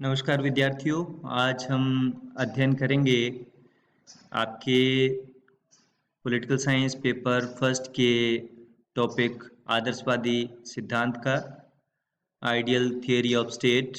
नमस्कार विद्यार्थियों। आज हम अध्ययन करेंगे आपके पॉलिटिकल साइंस पेपर फर्स्ट के टॉपिक आदर्शवादी सिद्धांत का, ideal theory of state,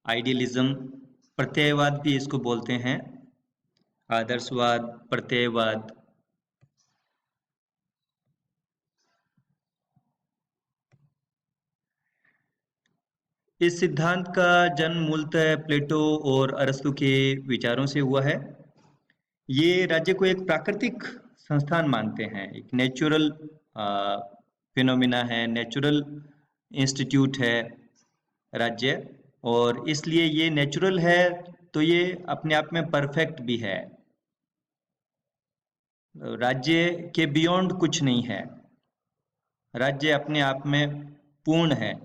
idealism, प्रत्ययवाद भी इसको बोलते हैं, आदर्शवाद, प्रत्ययवाद। इस सिद्धांत का जन्म मूलतः प्लेटो और अरस्तु के विचारों से हुआ है। ये राज्य को एक प्राकृतिक संस्थान मानते हैं, एक नेचुरल फिनोमिना है, नेचुरल इंस्टीट्यूट है राज्य, और इसलिए ये नेचुरल है तो ये अपने आप में परफेक्ट भी है। राज्य के बियॉन्ड कुछ नहीं है, राज्य अपने आप में पूर्ण है,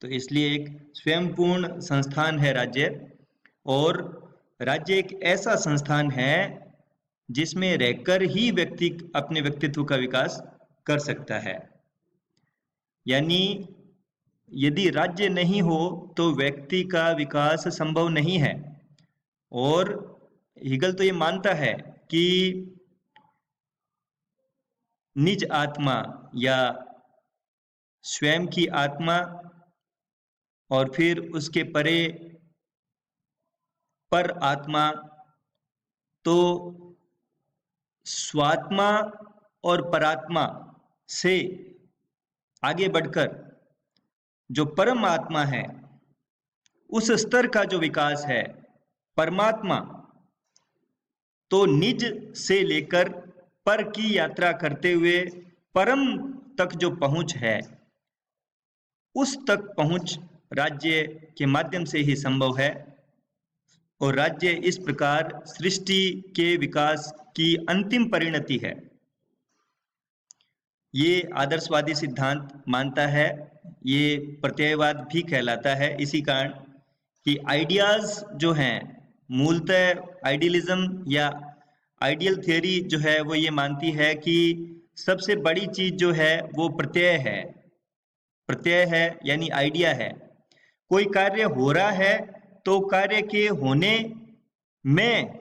तो इसलिए एक स्वयं पूर्ण संस्थान है राज्य। और राज्य एक ऐसा संस्थान है जिसमें रहकर ही व्यक्ति अपने व्यक्तित्व का विकास कर सकता है। यानी यदि राज्य नहीं हो तो व्यक्ति का विकास संभव नहीं है। और हीगल तो ये मानता है कि निज आत्मा या स्वयं की आत्मा और फिर उसके परे पर आत्मा, तो स्वात्मा और परात्मा से आगे बढ़कर जो परम आत्मा है उस स्तर का जो विकास है परमात्मा, तो निज से लेकर पर की यात्रा करते हुए परम तक जो पहुंच है, उस तक पहुंच राज्य के माध्यम से ही संभव है। और राज्य इस प्रकार सृष्टि के विकास की अंतिम परिणति है। ये आदर्शवादी सिद्धांत मानता है, ये प्रत्ययवाद भी कहलाता है, इसी कारण कि आइडियाज जो हैं मूलतः आइडियलिज्म या आइडियल थियरी जो है वो ये मानती है कि सबसे बड़ी चीज जो है वो प्रत्यय है। प्रत्यय है यानी आइडिया है। कोई कार्य हो रहा है तो कार्य के होने में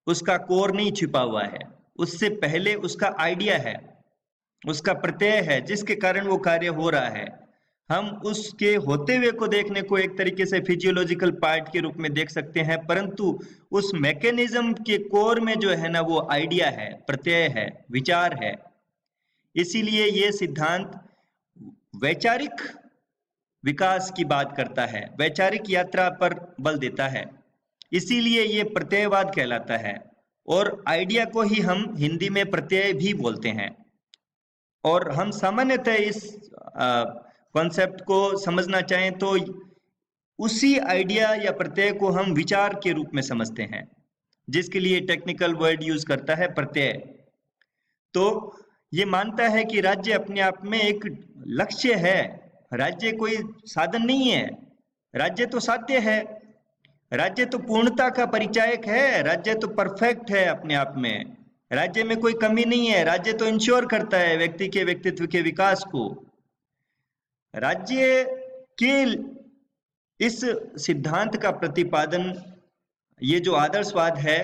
उसका कोर नहीं छिपा हुआ है, उससे पहले उसका आइडिया है, उसका प्रत्यय है जिसके कारण वो कार्य हो रहा है। हम उसके होते हुए को देखने को एक तरीके से फिजियोलॉजिकल पार्ट के रूप में देख सकते हैं, परंतु उस मैकेनिज्म के कोर में जो है ना वो आइडिया है, प्रत्यय है, विचार है। इसीलिए ये सिद्धांत वैचारिक विकास की बात करता है, वैचारिक यात्रा पर बल देता है, इसीलिए ये प्रत्ययवाद कहलाता है। और आइडिया को ही हम हिंदी में प्रत्यय भी बोलते हैं। और हम सामान्यतः इस कॉन्सेप्ट को समझना चाहें तो उसी आइडिया या प्रत्यय को हम विचार के रूप में समझते हैं, जिसके लिए टेक्निकल वर्ड यूज करता है प्रत्यय। तो ये मानता है कि राज्य अपने आप में एक लक्ष्य है, राज्य कोई साधन नहीं है, राज्य तो साध्य है, राज्य तो पूर्णता का परिचायक है, राज्य तो परफेक्ट है अपने आप में, राज्य में कोई कमी नहीं है, राज्य तो इंश्योर करता है व्यक्ति के व्यक्तित्व के विकास को। राज्य के इस सिद्धांत का प्रतिपादन, ये जो आदर्शवाद है,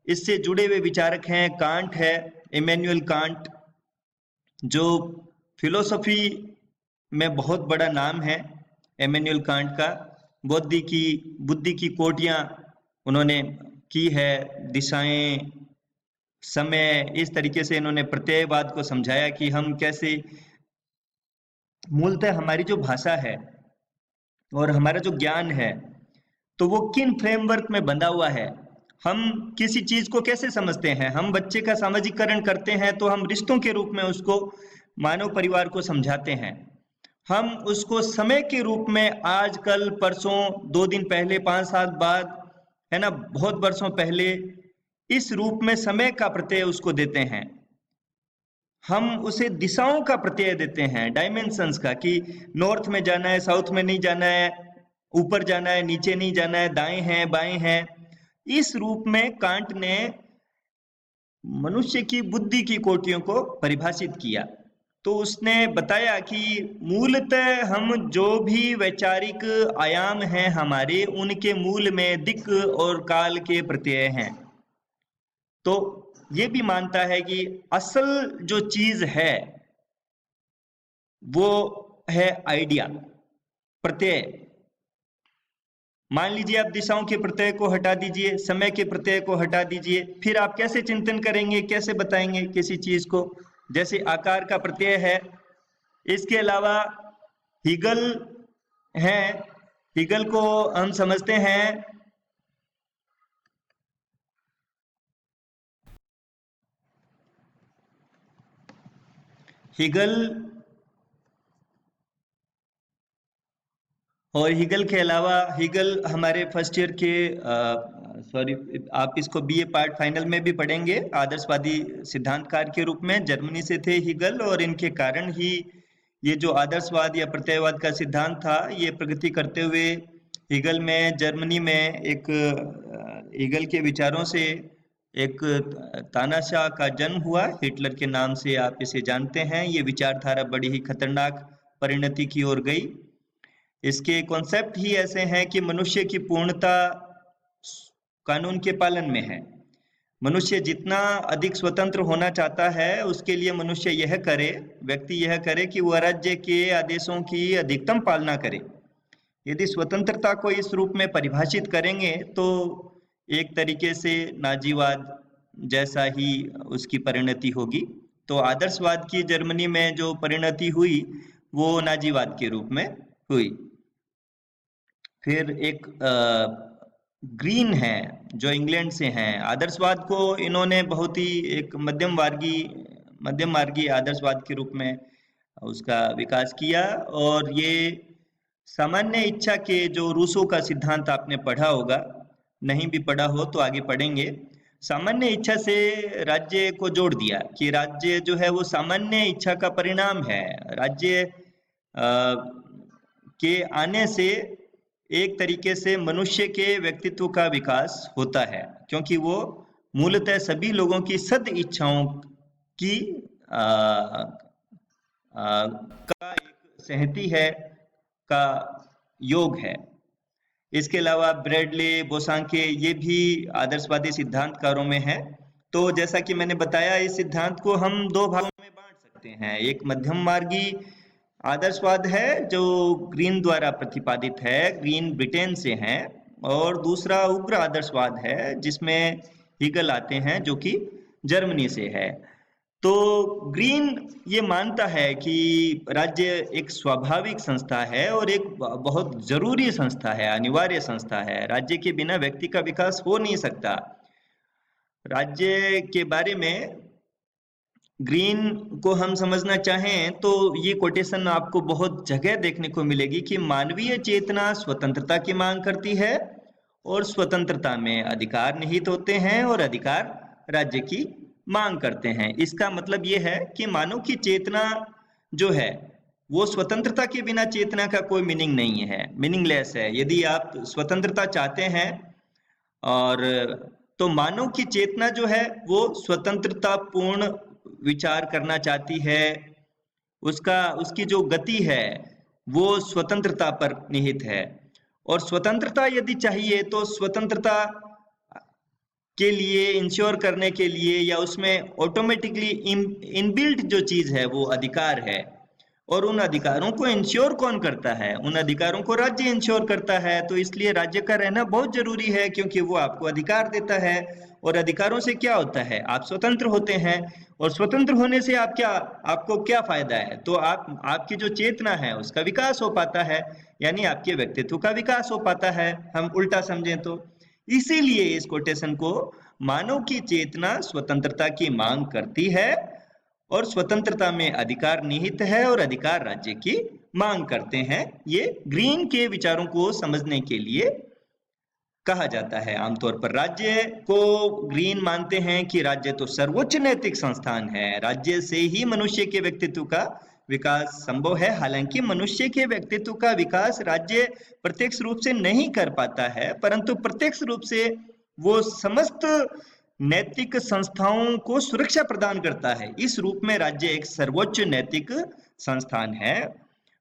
इससे जुड़े हुए विचारक हैं कांट है, इमैनुअल कांट, जो फिलोसफी में बहुत बड़ा नाम है। इमैनुअल कांट का बुद्धि की कोटियां उन्होंने की है, दिशाएं, समय, इस तरीके से इन्होंने प्रत्ययवाद को समझाया कि हम कैसे मूलतः हमारी जो भाषा है और हमारा जो ज्ञान है तो वो किन फ्रेमवर्क में बंधा हुआ है। हम किसी चीज को कैसे समझते हैं, हम बच्चे का सामाजिकरण करते हैं तो हम रिश्तों के रूप में उसको, मानव परिवार को समझाते हैं। हम उसको समय के रूप में आज कल परसों, 2 दिन पहले, 5 साल बाद, है ना, बहुत वर्षों पहले, इस रूप में समय का प्रत्यय उसको देते हैं। हम उसे दिशाओं का प्रत्यय देते हैं, डायमेंशंस का, कि नॉर्थ में जाना है, साउथ में नहीं जाना है, ऊपर जाना है, नीचे नहीं जाना है, दाएं हैं, बाएं हैं। इस रूप में कांट ने मनुष्य की बुद्धि की कोटियों को परिभाषित किया। तो उसने बताया कि मूलतः हम जो भी वैचारिक आयाम हैं हमारे, उनके मूल में दिक् और काल के प्रत्यय हैं। तो ये भी मानता है कि असल जो चीज है वो है आइडिया, प्रत्यय। मान लीजिए आप दिशाओं के प्रत्यय को हटा दीजिए, समय के प्रत्यय को हटा दीजिए, फिर आप कैसे चिंतन करेंगे, कैसे बताएंगे किसी चीज को? जैसे आकार का प्रत्यय है, इसके अलावा हिगल है, हिगल को हम समझते हैं हिगल, और हिगल के अलावा हिगल हमारे फर्स्ट ईयर के सॉरी आप इसको बीए पार्ट फाइनल में भी पढ़ेंगे, आदर्शवादी सिद्धांतकार के रूप में जर्मनी से थे हिगल, और इनके कारण ही ये जो आदर्शवाद या प्रत्ययवाद का सिद्धांत था ये प्रगति करते हुए हिगल में जर्मनी में एक हिगल के विचारों से एक तानाशाह का जन्म हुआ, हिटलर के नाम से आप इसे जानते हैं। ये विचारधारा बड़ी ही खतरनाक परिणति की ओर गई। इसके कॉन्सेप्ट ही ऐसे हैं कि मनुष्य की पूर्णता कानून के पालन में है। मनुष्य जितना अधिक स्वतंत्र होना चाहता है उसके लिए मनुष्य यह करे, व्यक्ति यह करे कि वह राज्य के आदेशों की अधिकतम पालना करे। यदि स्वतंत्रता को इस रूप में परिभाषित करेंगे तो एक तरीके से नाजीवाद जैसा ही उसकी परिणति होगी। तो आदर्शवाद की जर्मनी में जो परिणति हुई वो नाजीवाद के रूप में हुई। फिर एक ग्रीन है जो इंग्लैंड से हैं, आदर्शवाद को इन्होंने बहुत ही एक मध्यम मार्गी आदर्शवाद के रूप में उसका विकास किया। और ये सामान्य इच्छा के जो रूसो का सिद्धांत आपने पढ़ा होगा, नहीं भी पढ़ा हो तो आगे पढ़ेंगे। सामान्य इच्छा से राज्य को जोड़ दिया कि राज्य जो है वो सामान्य इच्छा का परिणाम है। राज्य के आने से एक तरीके से मनुष्य के व्यक्तित्व का विकास होता है, क्योंकि वो मूलतः सभी लोगों की सद इच्छाओं की का एक सहमति है, का योग है। इसके अलावा ब्रैडले, बोसांके ये भी आदर्शवादी सिद्धांतकारों में है। तो जैसा कि मैंने बताया इस सिद्धांत को हम दो भागों में बांट सकते हैं। एक मध्यम मार्गी आदर्शवाद है जो ग्रीन द्वारा प्रतिपादित है, ग्रीन ब्रिटेन से हैं, और दूसरा उग्र आदर्शवाद है जिसमें हीगल आते हैं जो कि जर्मनी से है। तो ग्रीन ये मानता है कि राज्य एक स्वाभाविक संस्था है और एक बहुत जरूरी संस्था है, अनिवार्य संस्था है। राज्य के बिना व्यक्ति का विकास हो नहीं सकता। राज्य के बारे में ग्रीन को हम समझना चाहें तो ये कोटेशन आपको बहुत जगह देखने को मिलेगी कि मानवीय चेतना स्वतंत्रता की मांग करती है और स्वतंत्रता में अधिकार निहित होते हैं और अधिकार राज्य की मांग करते हैं। इसका मतलब ये है कि मानव की चेतना जो है वो स्वतंत्रता के बिना चेतना का कोई मीनिंग नहीं है, मीनिंगलेस है। यदि आप स्वतंत्रता चाहते हैं और तो मानव की चेतना जो है वो स्वतंत्रता पूर्ण विचार करना चाहती है, उसकी जो गति है वो स्वतंत्रता पर निहित है। और स्वतंत्रता यदि चाहिए तो स्वतंत्रता के लिए इंश्योर करने के लिए या उसमें ऑटोमेटिकली इनबिल्ट जो चीज है वो अधिकार है। और उन अधिकारों को इंश्योर कौन करता है? उन अधिकारों को राज्य इंश्योर करता है। तो इसलिए राज्य का रहना बहुत जरूरी है, क्योंकि वो आपको अधिकार देता है। और अधिकारों से क्या होता है? आप स्वतंत्र होते हैं, और स्वतंत्र होने से आपको क्या फायदा है? तो आपकी जो चेतना है उसका विकास हो पाता है, यानी आपके व्यक्तित्व का विकास हो पाता है, हम उल्टा समझें तो। इसीलिए इस कोटेशन को मानव की चेतना स्वतंत्रता की मांग करती है और स्वतंत्रता में अधिकार निहित है और अधिकार राज्य की मांग करते हैं। ये ग्रीन के विचारों को समझने के लिए कहा जाता है। आमतौर पर राज्य को ग्रीन मानते हैं कि राज्य तो सर्वोच्च नैतिक संस्थान है, राज्य से ही मनुष्य के व्यक्तित्व का विकास संभव है। हालांकि मनुष्य के व्यक्तित्व का विकास राज्य प्रत्यक्ष रूप से नहीं कर पाता है, परंतु प्रत्यक्ष रूप से वो समस्त नैतिक संस्थाओं को सुरक्षा प्रदान करता है। इस रूप में राज्य एक सर्वोच्च नैतिक संस्थान है।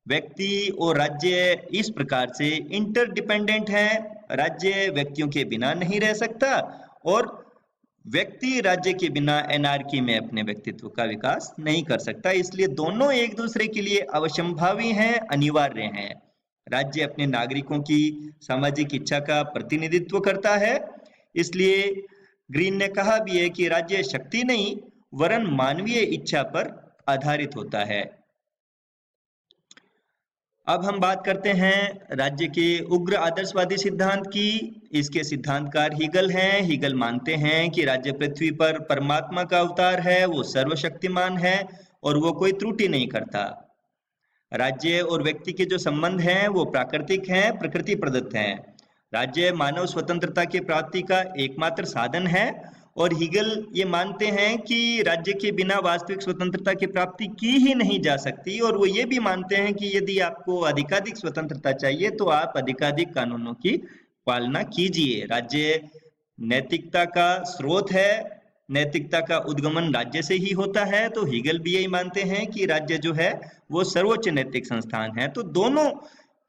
व्यक्ति और राज्य इस प्रकार से इंटरडिपेंडेंट है। राज्य व्यक्तियों के बिना नहीं रह सकता और व्यक्ति राज्य के बिना एनार्की में अपने व्यक्तित्व का विकास नहीं कर सकता। इसलिए दोनों एक दूसरे के लिए अवश्यंभावी हैं, अनिवार्य हैं। राज्य अपने नागरिकों की सामाजिक इच्छा का प्रतिनिधित्व करता है। इसलिए ग्रीन ने कहा भी है कि राज्य शक्ति नहीं वरन मानवीय इच्छा पर आधारित होता है। अब हम बात करते हैं राज्य के उग्र आदर्शवादी सिद्धांत की। इसके सिद्धांतकार हीगल हैं। हीगल मानते हैं कि राज्य पृथ्वी पर परमात्मा का अवतार है, वो सर्वशक्तिमान है और वो कोई त्रुटि नहीं करता। राज्य और व्यक्ति के जो संबंध हैं वो प्राकृतिक हैं, प्रकृति प्रदत्त हैं। राज्य मानव स्वतंत्रता की प्राप्ति का एकमात्र साधन है और हीगल ये मानते हैं कि राज्य के बिना वास्तविक स्वतंत्रता की प्राप्ति की ही नहीं जा सकती। और वो ये भी मानते हैं कि यदि आपको अधिकाधिक स्वतंत्रता चाहिए तो आप अधिकाधिक कानूनों की पालना कीजिए। राज्य नैतिकता का स्रोत है, नैतिकता का उद्गमन राज्य से ही होता है। तो हीगल भी यही मानते हैं कि राज्य जो है वो सर्वोच्च नैतिक संस्थान है। तो दोनों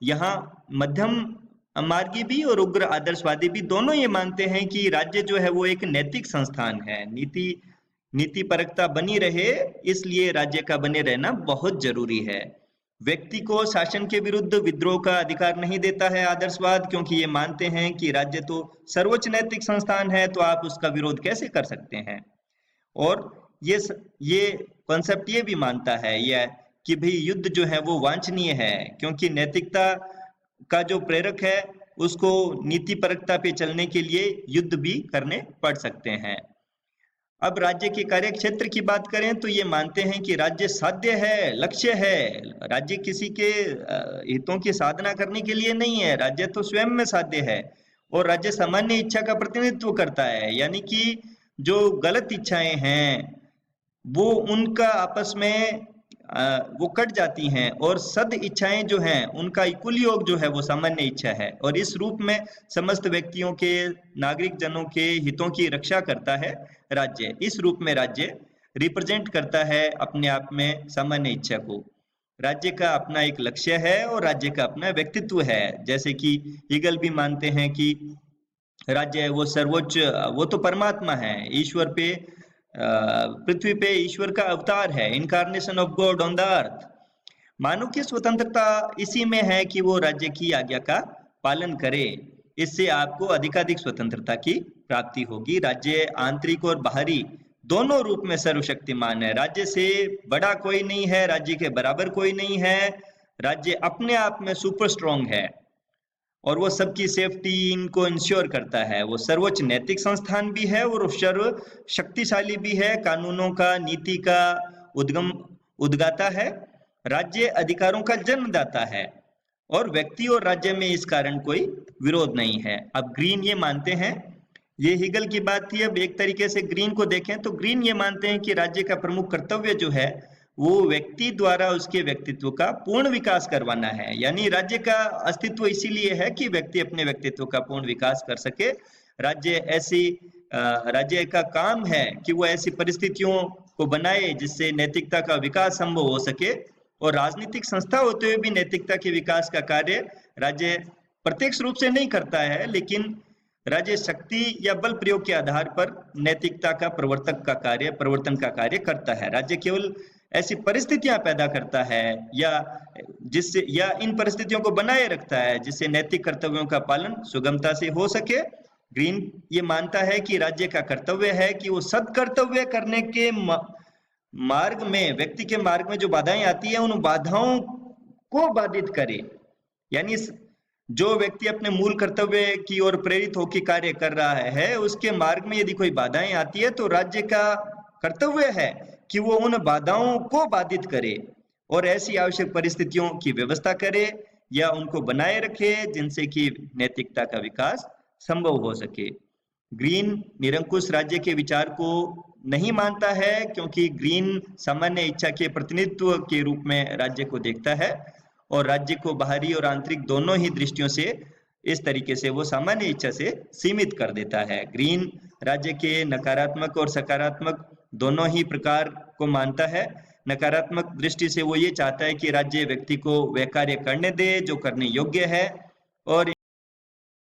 यहाँ मध्यम मार्गी भी और उग्र आदर्शवादी भी दोनों ये मानते हैं कि राज्य जो है वो एक नैतिक संस्थान है। नीति परकता बनी रहे, इसलिए राज्य का बने रहना बहुत जरूरी है। व्यक्ति को शासन के विरुद्ध विद्रोह का अधिकार नहीं देता है आदर्शवाद, क्योंकि ये मानते हैं कि राज्य तो सर्वोच्च नैतिक संस्थान है, तो आप उसका विरोध कैसे कर सकते हैं। और ये कॉन्सेप्ट ये भी मानता है यह कि भाई युद्ध जो है वो वांछनीय है, क्योंकि नैतिकता का जो प्रेरक है उसको नीति परकता पे चलने के लिए युद्ध भी करने पड़ सकते हैं। अब राज्य के कार्य क्षेत्र की बात करें तो ये मानते हैं कि राज्य साध्य है, लक्ष्य है। राज्य किसी के हितों की साधना करने के लिए नहीं है, राज्य तो स्वयं में साध्य है। और राज्य सामान्य इच्छा का प्रतिनिधित्व करता है, यानी कि जो गलत इच्छाएं हैं वो उनका आपस में वो कट जाती हैं और सद इच्छाएं जो हैं उनका कुल योग जो है वो सामान्य इच्छा है। और इस रूप में समस्त व्यक्तियों के, नागरिक जनों के हितों की रक्षा करता है राज्य। इस रूप में राज्य रिप्रेजेंट करता है अपने आप में सामान्य इच्छा को। राज्य का अपना एक लक्ष्य है और राज्य का अपना व्यक्तित्व है। जैसे कि हीगल भी मानते हैं कि राज्य है वो सर्वोच्च, वो तो परमात्मा है, ईश्वर पे पृथ्वी पे ईश्वर का अवतार है, incarnation of God on the earth. मानव की स्वतंत्रता इसी में है कि वो राज्य की आज्ञा का पालन करे। इससे आपको अधिकाधिक स्वतंत्रता की प्राप्ति होगी। राज्य आंतरिक और बाहरी दोनों रूप में सर्वशक्तिमान है। राज्य से बड़ा कोई नहीं है, राज्य के बराबर कोई नहीं है। राज्य अपने आप में सुपर स्ट्रॉन्ग है और वो सबकी सेफ्टी इनको इंश्योर करता है। वो सर्वोच्च नैतिक संस्थान भी है और सर्व शक्तिशाली भी है। कानूनों का, नीति का उद्गाता है। राज्य अधिकारों का जन्मदाता है और व्यक्ति और राज्य में इस कारण कोई विरोध नहीं है। अब ग्रीन ये मानते हैं, ये हीगल की बात थी। अब एक तरीके से ग्रीन को देखें तो ग्रीन ये मानते हैं कि राज्य का प्रमुख कर्तव्य जो है वो व्यक्ति द्वारा उसके व्यक्तित्व का पूर्ण विकास करवाना है। यानी राज्य का अस्तित्व इसीलिए है कि व्यक्ति अपने व्यक्तित्व का पूर्ण विकास कर सके। राज्य का काम है कि वो ऐसी परिस्थितियों को बनाए जिससे नैतिकता का विकास संभव हो सके। और राजनीतिक संस्था होते हुए भी नैतिकता के विकास का कार्य राज्य प्रत्यक्ष रूप से नहीं करता है, लेकिन राज्य शक्ति या बल प्रयोग के आधार पर नैतिकता का प्रवर्तन का कार्य करता है। राज्य केवल ऐसी परिस्थितियां पैदा करता है या इन परिस्थितियों को बनाए रखता है जिससे नैतिक कर्तव्यों का पालन सुगमता से हो सके। ग्रीन ये मानता है कि राज्य का कर्तव्य है कि वो सत्कर्तव्य करने के मार्ग में, व्यक्ति के मार्ग में जो बाधाएं आती है उन बाधाओं को बाधित करे। यानी जो व्यक्ति अपने मूल कर्तव्य की ओर प्रेरित होकर कार्य कर रहा है उसके मार्ग में यदि कोई बाधाएं आती है तो राज्य का कर्तव्य है कि वो उन बाधाओं को बाधित करे और ऐसी आवश्यक परिस्थितियों की व्यवस्था करे या उनको बनाए रखे जिनसे कि नैतिकता का विकास संभव हो सके। ग्रीन निरंकुश राज्य के विचार को नहीं मानता है, क्योंकि ग्रीन सामान्य इच्छा के प्रतिनिधित्व के रूप में राज्य को देखता है और राज्य को बाहरी और आंतरिक दोनों ही दृष्टियों से इस तरीके से वो सामान्य इच्छा से सीमित कर देता है। ग्रीन राज्य के नकारात्मक और सकारात्मक दोनों ही प्रकार को मानता है। नकारात्मक दृष्टि से वो ये चाहता है कि राज्य व्यक्ति को वह कार्य करने दे जो करने योग्य है, और